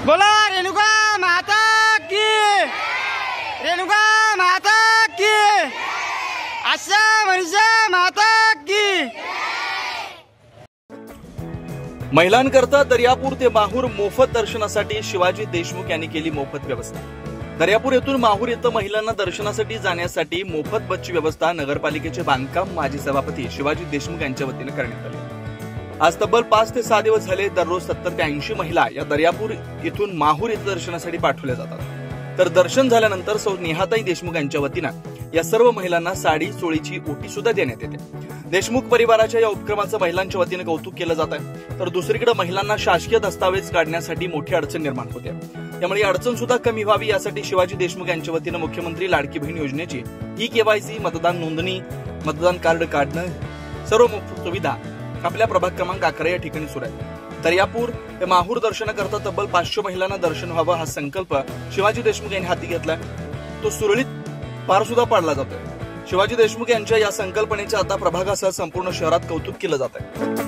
बोला रेणुका माता की, रेणुका माता की, आशा मनसा माता की। महिलांकरता दर्यापूर ते माहूर मोफत दर्शनासाठी शिवाजी देशमुख यांनी केली मोफत व्यवस्था। दर्यापूर येथून माहूर येथे महिलांना दर्शनासाठी जाण्यासाठी मोफत बसची व्यवस्था नगरपालिकेचे बांधकाम माजी सभापती शिवाजी देशमुख यांच्या वतीने करण्यात आली। आज तब्बल 5 ते 6 दिवस झाले दररोज 70 ते 80 महिला या दर्यापूर येथून माहूर येथे दर्शनासाठी पाठवल्या जातात। तर दर्शन झाल्यानंतर सौ नेहाताई देशमुख यांच्या वतीनं या सर्व महिलांना साडी चोळीची ओटी सुद्धा देण्यात येते। देशमुख परिवाराच्या या उपक्रमाचं महिलांच्या वतीने कौतुक केलं जात आहे। तर दुसरीकडे महिलांना शासकीय दस्तावेज काढण्यासाठी मोठी अडचण निर्माण होते, त्यामुळे ही अडचण सुद्धा कमी व्हावी यासाठी शिवाजी देशमुख यांच्या वतीने मुख्यमंत्री लाडकी बहीण योजनेची ई-केवायसी, मतदान नोंदणी, मतदान कार्ड काढणं, सर्व मोफत सुविधा आपल्या प्रभाग क्रमांक 11 या ठिकाणी सुरू आहे। दर्यापूर ते माहूर दर्शनाकरता तब्बल 500 महिलांना दर्शन व्हावं हा संकल्प शिवाजी देशमुख यांनी हाती घेतलाय। तो सुरळीत पार सुद्धा पाडला जातोय। शिवाजी देशमुख यांच्या या संकल्पनेचे आता प्रभागासह संपूर्ण शहरात कौतुक केलं जात आहे।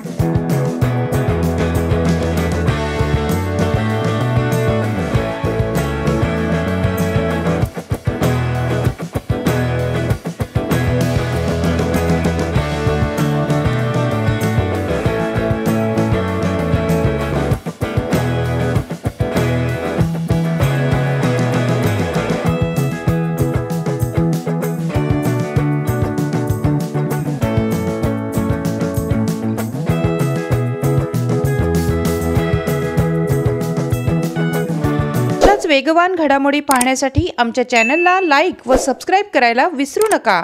वेगवान घडामोडी पाहण्यासाठी आमच्या चॅनलला लाईक व सबस्क्राइब करायला विसरू नका।